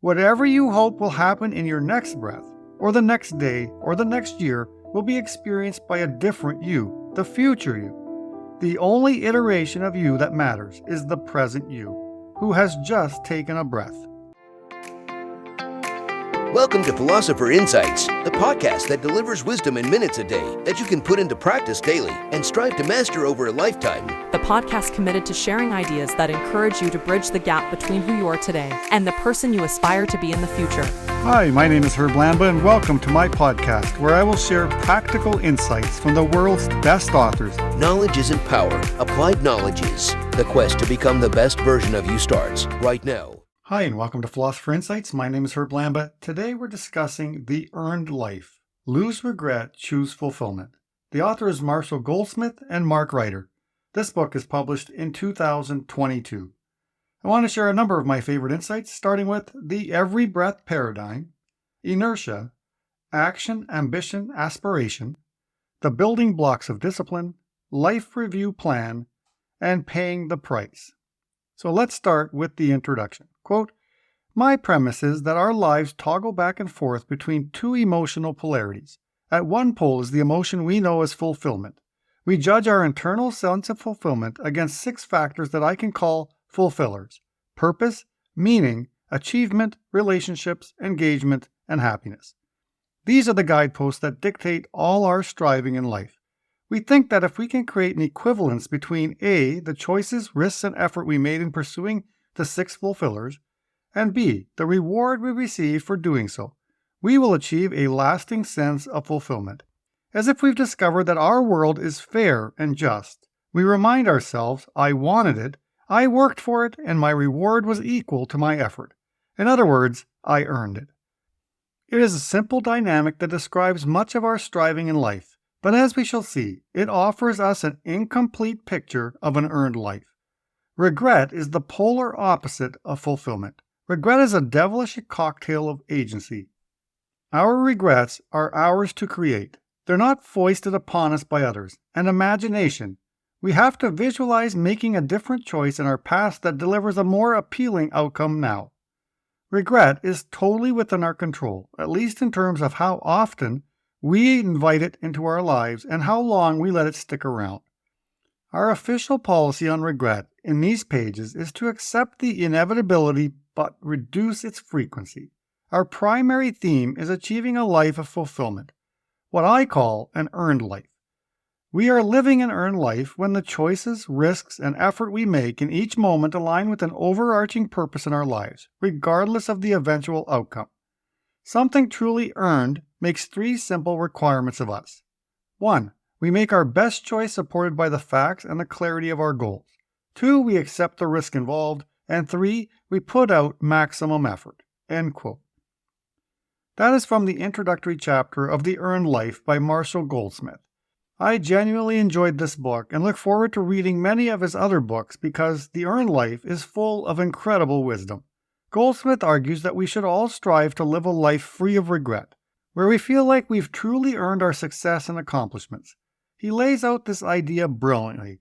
Whatever you hope will happen in your next breath, or the next day, or the next year, will be experienced by a different you, the future you. The only iteration of you that matters is the present you, who has just taken a breath. Welcome to Philosopher Insights, the podcast that delivers wisdom in minutes a day that you can put into practice daily and strive to master over a lifetime. The podcast committed to sharing ideas that encourage you to bridge the gap between who you are today and the person you aspire to be in the future. Hi, my name is Herb Lamba, and welcome to my podcast, where I will share practical insights from the world's best authors. Knowledge isn't power. Applied knowledge is. The quest to become the best version of you starts right now. Hi, and welcome to Philosopher Insights. My name is Herb Lamba. Today we're discussing The Earned Life. Lose regret, choose fulfillment. The author is Marshall Goldsmith and Mark Ryder. This book is published in 2022. I want to share a number of my favorite insights, starting with the every breath paradigm, inertia, action, ambition, aspiration, the building blocks of discipline, life review plan, and paying the price. So let's start with the introduction. Quote, "My premise is that our lives toggle back and forth between two emotional polarities. At one pole is the emotion we know as fulfillment. We judge our internal sense of fulfillment against 6 factors that I can call fulfillers: purpose, meaning, achievement, relationships, engagement, and happiness. These are the guideposts that dictate all our striving in life. We think that if we can create an equivalence between A, the choices, risks, and effort we made in pursuing the 6 fulfillers, and B, the reward we receive for doing so, we will achieve a lasting sense of fulfillment. As if we've discovered that our world is fair and just, we remind ourselves, I wanted it, I worked for it, and my reward was equal to my effort. In other words, I earned it. It is a simple dynamic that describes much of our striving in life, but as we shall see, it offers us an incomplete picture of an earned life. Regret is the polar opposite of fulfillment. Regret is a devilish cocktail of agency. Our regrets are ours to create. They're not foisted upon us by others. And imagination. We have to visualize making a different choice in our past that delivers a more appealing outcome now. Regret is totally within our control, at least in terms of how often we invite it into our lives and how long we let it stick around. Our official policy on regret in these pages is to accept the inevitability but reduce its frequency. Our primary theme is achieving a life of fulfillment, what I call an earned life. We are living an earned life when the choices, risks, and effort we make in each moment align with an overarching purpose in our lives, regardless of the eventual outcome. Something truly earned makes 3 simple requirements of us. 1. We make our best choice supported by the facts and the clarity of our goals. 2. We accept the risk involved. And 3. We put out maximum effort." End quote. That is from the introductory chapter of The Earned Life by Marshall Goldsmith. I genuinely enjoyed this book and look forward to reading many of his other books because The Earned Life is full of incredible wisdom. Goldsmith argues that we should all strive to live a life free of regret, where we feel like we've truly earned our success and accomplishments. He lays out this idea brilliantly,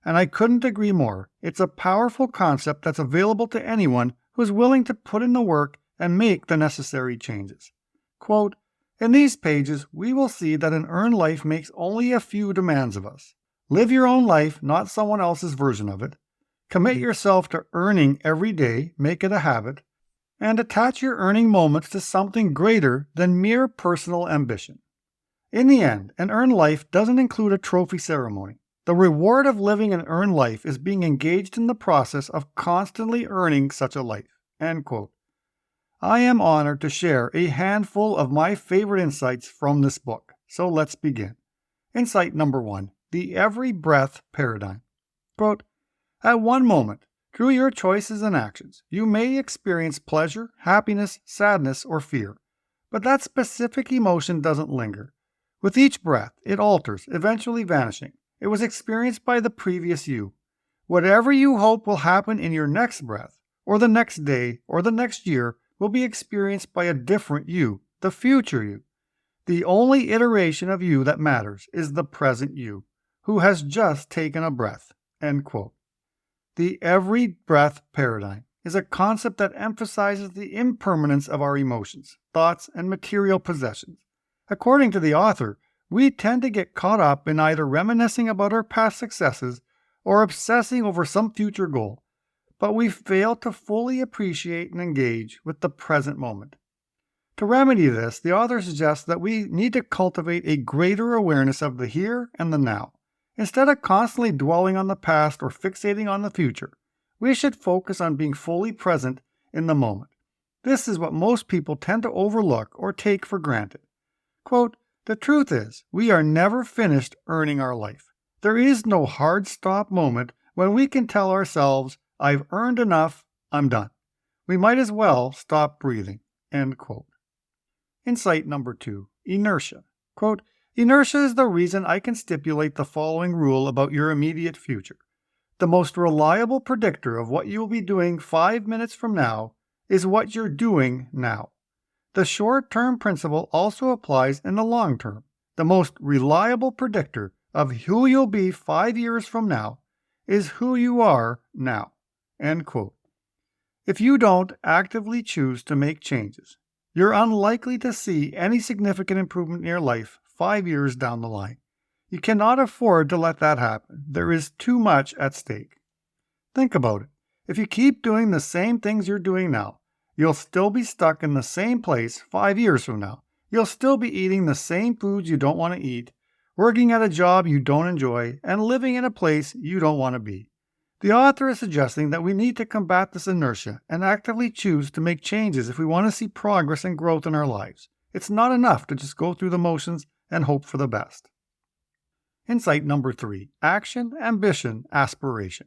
and I couldn't agree more. It's a powerful concept that's available to anyone who is willing to put in the work and make the necessary changes. Quote, "In these pages, we will see that an earned life makes only a few demands of us. Live your own life, not someone else's version of it. Commit yourself to earning every day, make it a habit, and attach your earning moments to something greater than mere personal ambition. In the end, an earned life doesn't include a trophy ceremony. The reward of living an earned life is being engaged in the process of constantly earning such a life." End quote. I am honored to share a handful of my favorite insights from this book. So let's begin. Insight number 1, the every breath paradigm. Quote, "At one moment, through your choices and actions, you may experience pleasure, happiness, sadness, or fear. But that specific emotion doesn't linger. With each breath, it alters, eventually vanishing. It was experienced by the previous you. Whatever you hope will happen in your next breath, or the next day, or the next year, will be experienced by a different you, the future you. The only iteration of you that matters is the present you, who has just taken a breath." End quote. The every breath paradigm. is a concept that emphasizes the impermanence of our emotions, thoughts, and material possessions. According to the author, we tend to get caught up in either reminiscing about our past successes or obsessing over some future goal, but we fail to fully appreciate and engage with the present moment. To remedy this, the author suggests that we need to cultivate a greater awareness of the here and the now. Instead of constantly dwelling on the past or fixating on the future, we should focus on being fully present in the moment. This is what most people tend to overlook or take for granted. Quote, "The truth is, we are never finished earning our life. There is no hard stop moment when we can tell ourselves, I've earned enough, I'm done. We might as well stop breathing." End quote. Insight number 2, inertia. Quote, "Inertia is the reason I can stipulate the following rule about your immediate future. The most reliable predictor of what you will be doing 5 minutes from now is what you're doing now. The short-term principle also applies in the long term. The most reliable predictor of who you'll be 5 years from now is who you are now." End quote. If you don't actively choose to make changes, you're unlikely to see any significant improvement in your life 5 years down the line. You cannot afford to let that happen. There is too much at stake. Think about it. If you keep doing the same things you're doing now, you'll still be stuck in the same place 5 years from now. You'll still be eating the same foods you don't want to eat, working at a job you don't enjoy, and living in a place you don't want to be. The author is suggesting that we need to combat this inertia and actively choose to make changes if we want to see progress and growth in our lives. It's not enough to just go through the motions and hope for the best. Insight number 3, action, ambition, aspiration.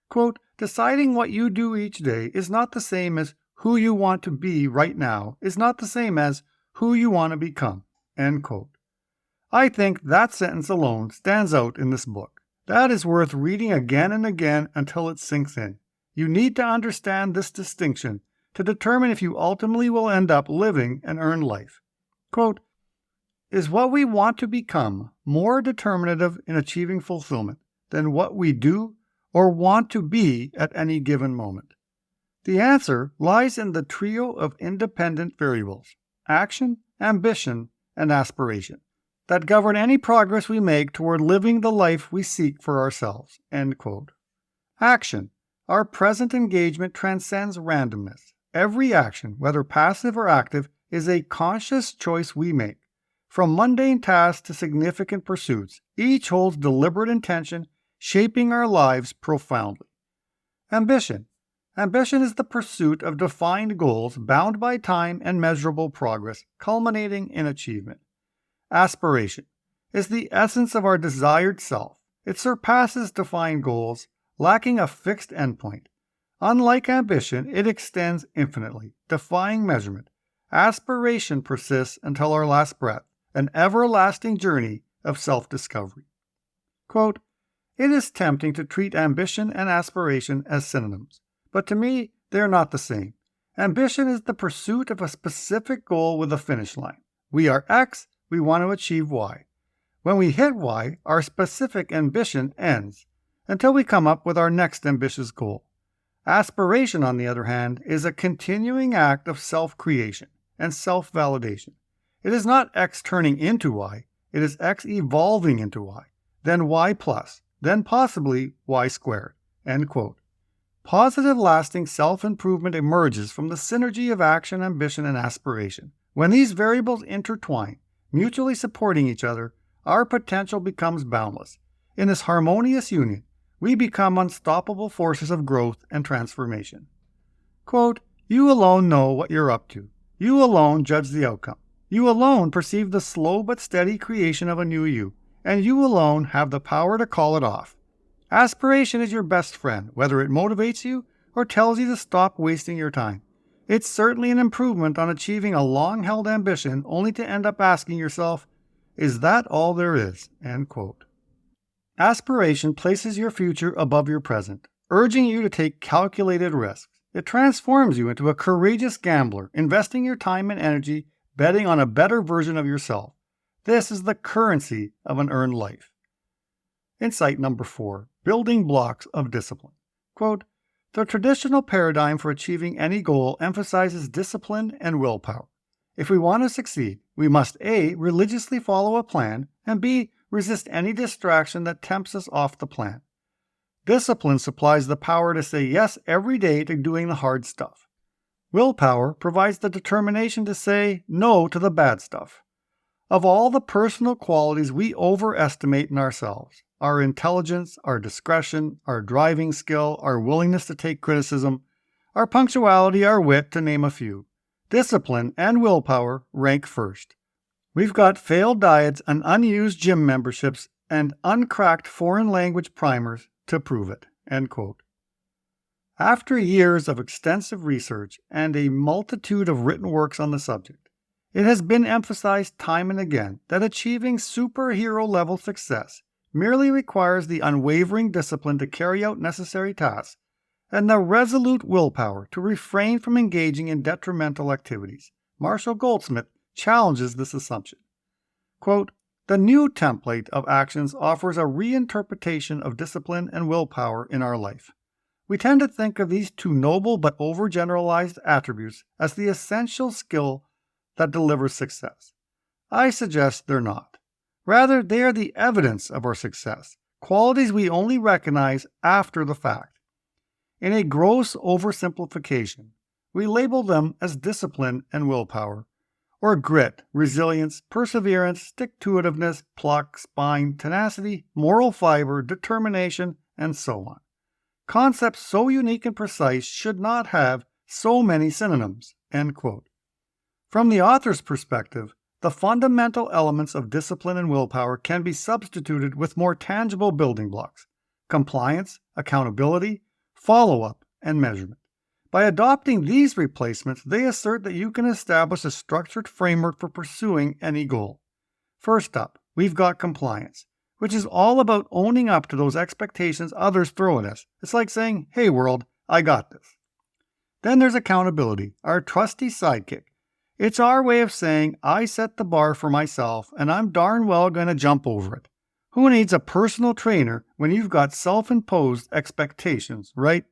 Quote, "Deciding what you do each day is not the same as who you want to be right now is not the same as who you want to become." End quote. I think that sentence alone stands out in this book. That is worth reading again and again until it sinks in. You need to understand this distinction to determine if you ultimately will end up living an earned life. Quote, "Is what we want to become more determinative in achieving fulfillment than what we do or want to be at any given moment?" The answer lies in the trio of independent variables, action, ambition, and aspiration, that govern any progress we make toward living the life we seek for ourselves. End quote. Action. Our present engagement transcends randomness. Every action, whether passive or active, is a conscious choice we make. From mundane tasks to significant pursuits, each holds deliberate intention, shaping our lives profoundly. Ambition. Ambition is the pursuit of defined goals bound by time and measurable progress, culminating in achievement. Aspiration is the essence of our desired self. It surpasses defined goals, lacking a fixed endpoint. Unlike ambition, it extends infinitely, defying measurement. Aspiration persists until our last breath, an everlasting journey of self-discovery. Quote, "It is tempting to treat ambition and aspiration as synonyms, but to me, they are not the same. Ambition is the pursuit of a specific goal with a finish line. We are X, we want to achieve Y. When we hit Y, our specific ambition ends, until we come up with our next ambitious goal. Aspiration, on the other hand, is a continuing act of self-creation and self-validation. It is not X turning into Y, it is X evolving into Y, then Y plus, then possibly Y squared." End quote. Positive, lasting self-improvement emerges from the synergy of action, ambition, and aspiration. When these variables intertwine, mutually supporting each other, our potential becomes boundless. In this harmonious union, we become unstoppable forces of growth and transformation. Quote, "You alone know what you're up to. You alone judge the outcome. You alone perceive the slow but steady creation of a new you, and you alone have the power to call it off. Aspiration is your best friend, whether it motivates you or tells you to stop wasting your time. It's certainly an improvement on achieving a long-held ambition only to end up asking yourself, is that all there is?" End quote. Aspiration places your future above your present, urging you to take calculated risks. It transforms you into a courageous gambler, investing your time and energy, betting on a better version of yourself. This is the currency of an earned life. Insight number 4, building blocks of discipline. Quote, The traditional paradigm for achieving any goal emphasizes discipline and willpower. If we want to succeed, we must A. religiously follow a plan, and B. resist any distraction that tempts us off the plan. Discipline supplies the power to say yes every day to doing the hard stuff. Willpower provides the determination to say no to the bad stuff. Of all the personal qualities we overestimate in ourselves, our intelligence, our discretion, our driving skill, our willingness to take criticism, our punctuality, our wit, to name a few, discipline and willpower rank first. We've got failed diets and unused gym memberships and uncracked foreign language primers to prove it." End quote. After years of extensive research and a multitude of written works on the subject, it has been emphasized time and again that achieving superhero-level success merely requires the unwavering discipline to carry out necessary tasks and the resolute willpower to refrain from engaging in detrimental activities. Marshall Goldsmith challenges this assumption. Quote, "The new template of actions offers a reinterpretation of discipline and willpower in our life. We tend to think of these two noble but overgeneralized attributes as the essential skill that delivers success. I suggest they're not. Rather, they are the evidence of our success, qualities we only recognize after the fact. In a gross oversimplification, we label them as discipline and willpower, or grit, resilience, perseverance, stick-to-itiveness, pluck, spine, tenacity, moral fiber, determination, and so on. Concepts so unique and precise should not have so many synonyms." End quote. From the author's perspective, the fundamental elements of discipline and willpower can be substituted with more tangible building blocks: compliance, accountability, follow-up, and measurement. By adopting these replacements, they assert that you can establish a structured framework for pursuing any goal. First up, we've got compliance, which is all about owning up to those expectations others throw at us. It's like saying, "Hey world, I got this." Then there's accountability, our trusty sidekick. It's our way of saying, "I set the bar for myself, and I'm darn well going to jump over it." Who needs a personal trainer when you've got self-imposed expectations, right?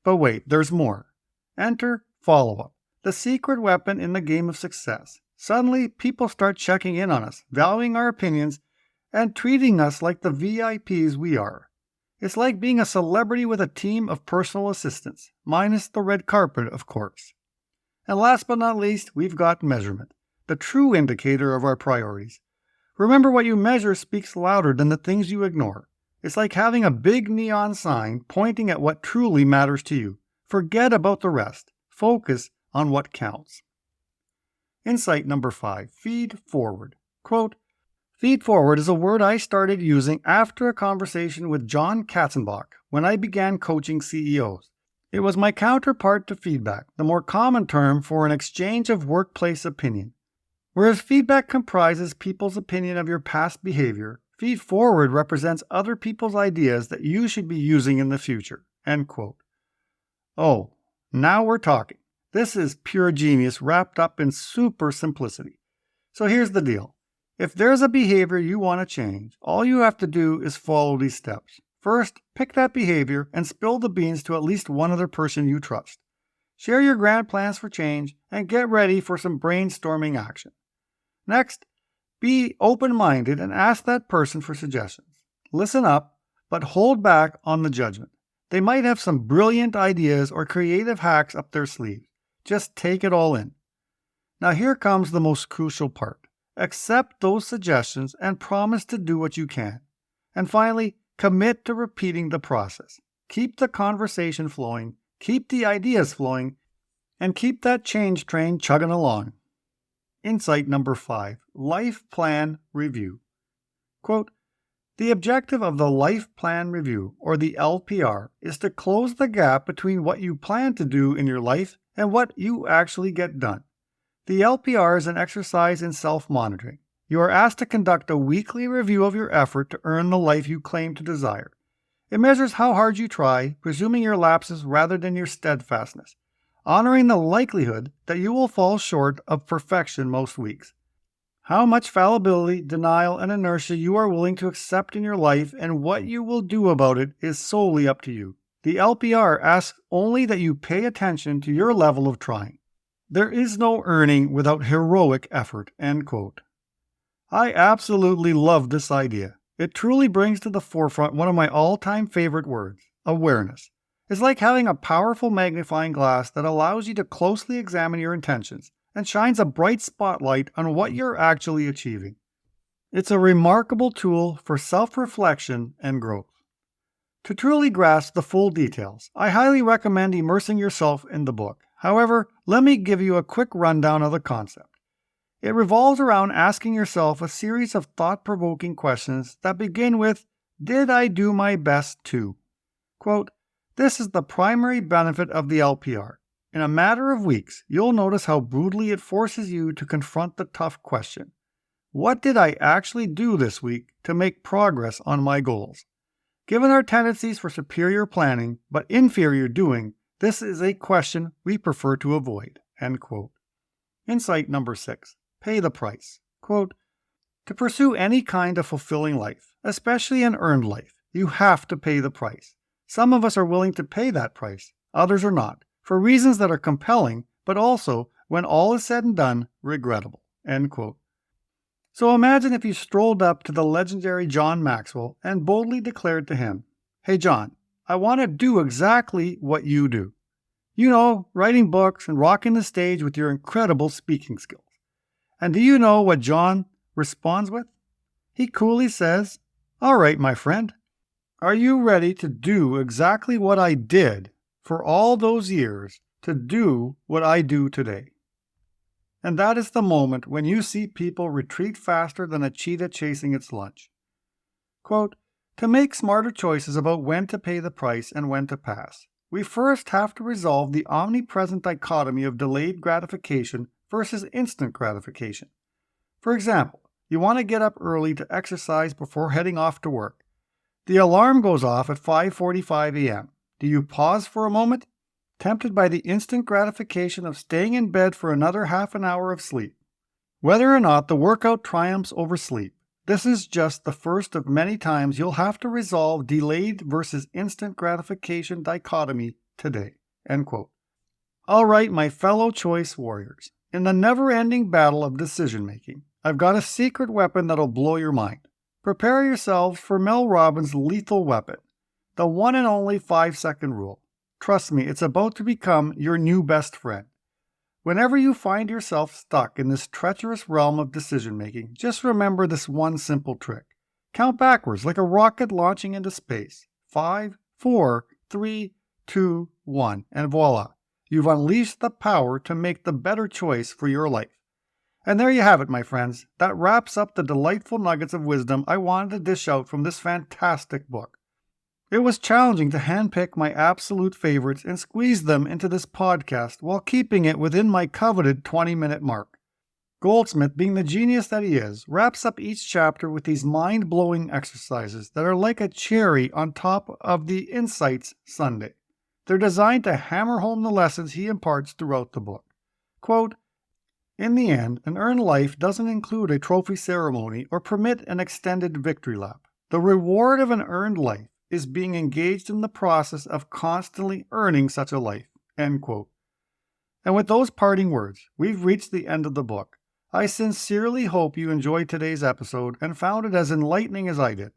But wait, there's more. Enter follow-up, the secret weapon in the game of success. Suddenly, people start checking in on us, valuing our opinions, and treating us like the VIPs we are. It's like being a celebrity with a team of personal assistants, minus the red carpet, of course. And last but not least, we've got measurement, the true indicator of our priorities. Remember, what you measure speaks louder than the things you ignore. It's like having a big neon sign pointing at what truly matters to you. Forget about the rest. Focus on what counts. Insight number 5, feed forward. Quote, "Feed forward is a word I started using after a conversation with John Katzenbach when I began coaching CEOs. It was my counterpart to feedback, the more common term for an exchange of workplace opinion. Whereas feedback comprises people's opinion of your past behavior, feed forward represents other people's ideas that you should be using in the future." End quote. Oh, now we're talking. This is pure genius wrapped up in super simplicity. So here's the deal. If there's a behavior you want to change, all you have to do is follow these steps. First, pick that behavior and spill the beans to at least one other person you trust. Share your grand plans for change and get ready for some brainstorming action. Next, be open-minded and ask that person for suggestions. Listen up, but hold back on the judgment. They might have some brilliant ideas or creative hacks up their sleeves. Just take it all in. Now here comes the most crucial part. Accept those suggestions and promise to do what you can. And finally, commit to repeating the process. Keep the conversation flowing, keep the ideas flowing, and keep that change train chugging along. Insight number 5, life plan review. Quote, "The objective of the life plan review, or the LPR, is to close the gap between what you plan to do in your life and what you actually get done. The LPR is an exercise in self-monitoring. You are asked to conduct a weekly review of your effort to earn the life you claim to desire. It measures how hard you try, presuming your lapses rather than your steadfastness, honoring the likelihood that you will fall short of perfection most weeks. How much fallibility, denial, and inertia you are willing to accept in your life and what you will do about it is solely up to you. The LPR asks only that you pay attention to your level of trying. There is no earning without heroic effort, end quote. I absolutely love this idea. It truly brings to the forefront one of my all-time favorite words, awareness. It's like having a powerful magnifying glass that allows you to closely examine your intentions and shines a bright spotlight on what you're actually achieving. It's a remarkable tool for self-reflection and growth. To truly grasp the full details, I highly recommend immersing yourself in the book. However, let me give you a quick rundown of the concept. It revolves around asking yourself a series of thought-provoking questions that begin with, "Did I do my best to?" Quote, "This is the primary benefit of the LPR. In a matter of weeks, you'll notice how brutally it forces you to confront the tough question. What did I actually do this week to make progress on my goals?" Given our tendencies for superior planning but inferior doing, this is a question we prefer to avoid. End quote. Insight number 6. Pay the price. Quote, "To pursue any kind of fulfilling life, especially an earned life, you have to pay the price. Some of us are willing to pay that price, others are not, for reasons that are compelling, but also, when all is said and done, regrettable." End quote. So imagine if you strolled up to the legendary John Maxwell and boldly declared to him, "Hey John, I want to do exactly what you do. You know, writing books and rocking the stage with your incredible speaking skills." And do you know what John responds with? He coolly says, "All right, my friend, are you ready to do exactly what I did for all those years to do what I do today?" And that is the moment when you see people retreat faster than a cheetah chasing its lunch. Quote, "To make smarter choices about when to pay the price and when to pass, we first have to resolve the omnipresent dichotomy of delayed gratification versus instant gratification. For example, you want to get up early to exercise before heading off to work. The alarm goes off at 5:45 a.m. Do you pause for a moment, tempted by the instant gratification of staying in bed for another half an hour of sleep? Whether or not the workout triumphs over sleep, this is just the first of many times you'll have to resolve delayed versus instant gratification dichotomy today." End quote. All right, my fellow choice warriors. In the never-ending battle of decision-making, I've got a secret weapon that'll blow your mind. Prepare yourselves for Mel Robbins' lethal weapon, the one and only 5-second rule. Trust me, it's about to become your new best friend. Whenever you find yourself stuck in this treacherous realm of decision-making, just remember this one simple trick. Count backwards like a rocket launching into space. 5, 4, 3, 2, 1, and voila. You've unleashed the power to make the better choice for your life. And there you have it, my friends. That wraps up the delightful nuggets of wisdom I wanted to dish out from this fantastic book. It was challenging to handpick my absolute favorites and squeeze them into this podcast while keeping it within my coveted 20-minute mark. Goldsmith, being the genius that he is, wraps up each chapter with these mind-blowing exercises that are like a cherry on top of the Insights Sundae. They're designed to hammer home the lessons he imparts throughout the book. Quote, "In the end, an earned life doesn't include a trophy ceremony or permit an extended victory lap. The reward of an earned life is being engaged in the process of constantly earning such a life." End quote. And with those parting words, we've reached the end of the book. I sincerely hope you enjoyed today's episode and found it as enlightening as I did.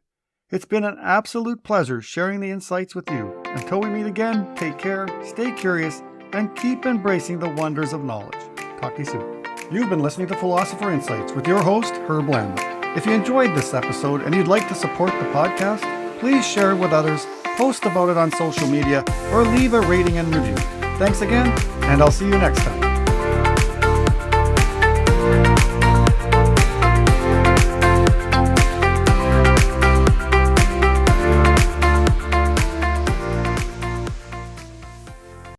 It's been an absolute pleasure sharing the insights with you. Until we meet again, take care, stay curious, and keep embracing the wonders of knowledge. Talk to you soon. You've been listening to Philosopher Insights with your host, Herb Lambert. If you enjoyed this episode and you'd like to support the podcast, please share it with others, post about it on social media, or leave a rating and review. Thanks again, and I'll see you next time.